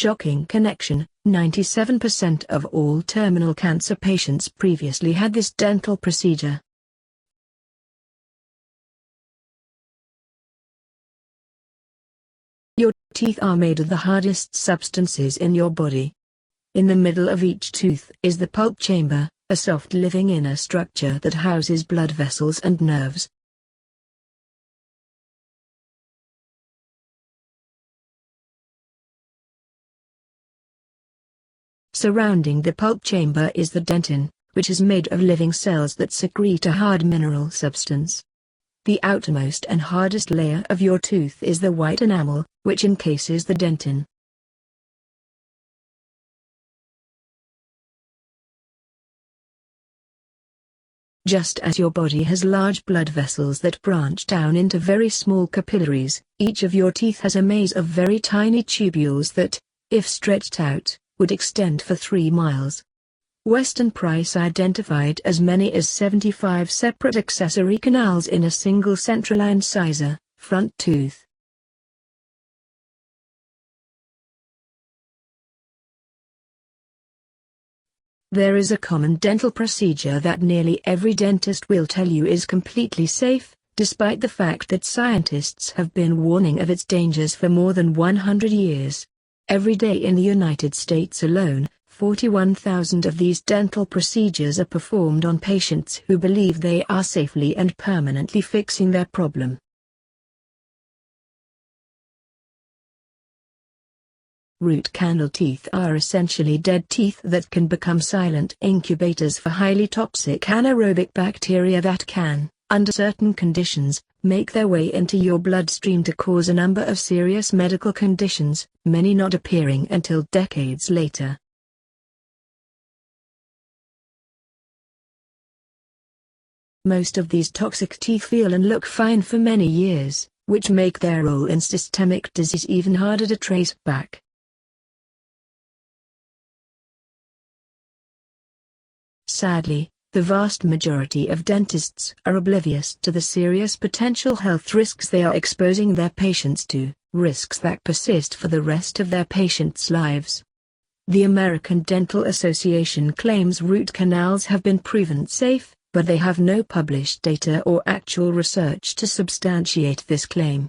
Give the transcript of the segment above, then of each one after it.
shocking connection: 97% of all terminal cancer patients previously had this dental procedure. Your teeth are made of the hardest substances in your body. In the middle of each tooth is the pulp chamber, a soft living inner structure that houses blood vessels and nerves. Surrounding the pulp chamber is the dentin, which is made of living cells that secrete a hard mineral substance. The outermost and hardest layer of your tooth is the white enamel, which encases the dentin. Just as your body has large blood vessels that branch down into very small capillaries, each of your teeth has a maze of very tiny tubules that, if stretched out, would extend for 3 miles. Weston Price identified as many as 75 separate accessory canals in a single central incisor, front tooth. There is a common dental procedure that nearly every dentist will tell you is completely safe, despite the fact that scientists have been warning of its dangers for more than 100 years. Every day in the United States alone, 41,000 of these dental procedures are performed on patients who believe they are safely and permanently fixing their problem. Root canal teeth are essentially dead teeth that can become silent incubators for highly toxic anaerobic bacteria that can, under certain conditions, make their way into your bloodstream to cause a number of serious medical conditions, many not appearing until decades later. Most of these toxic teeth feel and look fine for many years, which make their role in systemic disease even harder to trace back. Sadly, the vast majority of dentists are oblivious to the serious potential health risks they are exposing their patients to, risks that persist for the rest of their patients' lives. The American Dental Association claims root canals have been proven safe, but they have no published data or actual research to substantiate this claim.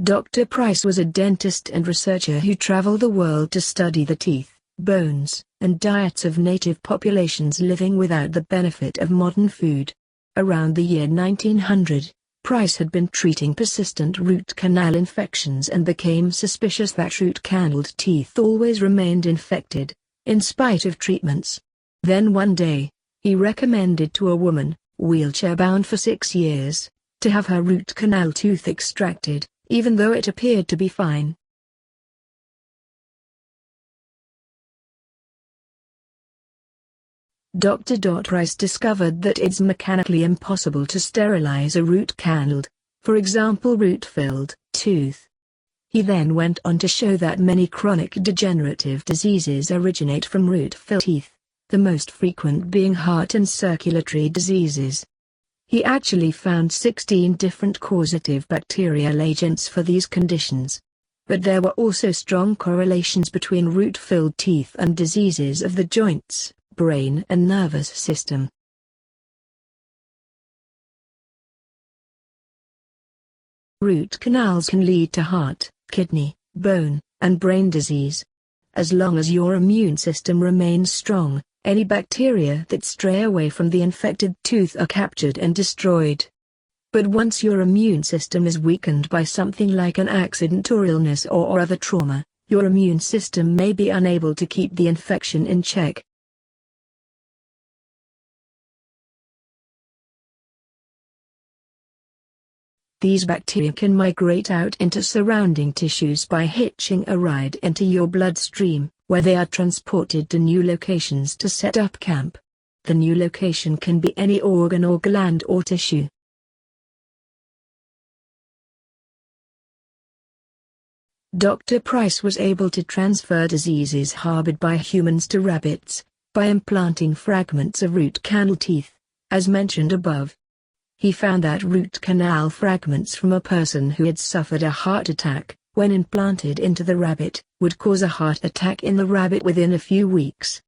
Dr. Price was a dentist and researcher who traveled the world to study the teeth, bones, and diets of native populations living without the benefit of modern food. Around the year 1900, Price had been treating persistent root canal infections and became suspicious that root-canaled teeth always remained infected, in spite of treatments. Then one day, he recommended to a woman, wheelchair-bound for 6 years, to have her root canal tooth extracted, even though it appeared to be fine. Dr. Price discovered that it's mechanically impossible to sterilize a root-canaled, for example root-filled, tooth. He then went on to show that many chronic degenerative diseases originate from root-filled teeth, the most frequent being heart and circulatory diseases. He actually found 16 different causative bacterial agents for these conditions. But there were also strong correlations between root-filled teeth and diseases of the joints, brain and nervous system. Root canals can lead to heart, kidney, bone, and brain disease. As long as your immune system remains strong, any bacteria that stray away from the infected tooth are captured and destroyed. But once your immune system is weakened by something like an accident or illness or other trauma, your immune system may be unable to keep the infection in check. These bacteria can migrate out into surrounding tissues by hitching a ride into your bloodstream, where they are transported to new locations to set up camp. The new location can be any organ or gland or tissue. Dr. Price was able to transfer diseases harbored by humans to rabbits, by implanting fragments of root canal teeth, as mentioned above. He found that root canal fragments from a person who had suffered a heart attack, when implanted into the rabbit, would cause a heart attack in the rabbit within a few weeks.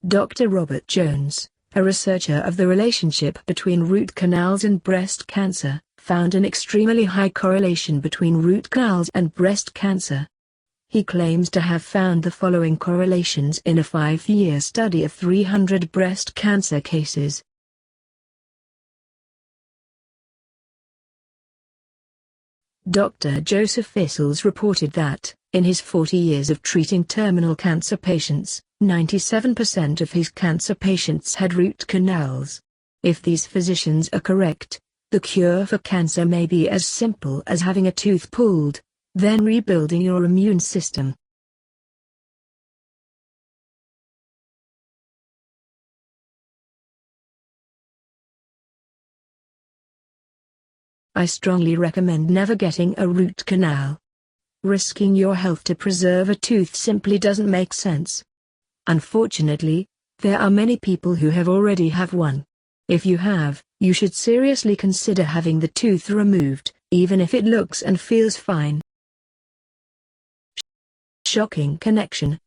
Dr. Robert Jones, a researcher of the relationship between root canals and breast cancer, found an extremely high correlation between root canals and breast cancer. He claims to have found the following correlations in a 5-year study of 300 breast cancer cases. Dr. Joseph Fissels reported that, in his 40 years of treating terminal cancer patients, 97% of his cancer patients had root canals. If these physicians are correct, the cure for cancer may be as simple as having a tooth pulled, then rebuilding your immune system. I strongly recommend never getting a root canal. Risking your health to preserve a tooth simply doesn't make sense. Unfortunately, there are many people who already have one. If you have, you should seriously consider having the tooth removed, even if it looks and feels fine. Shocking connection.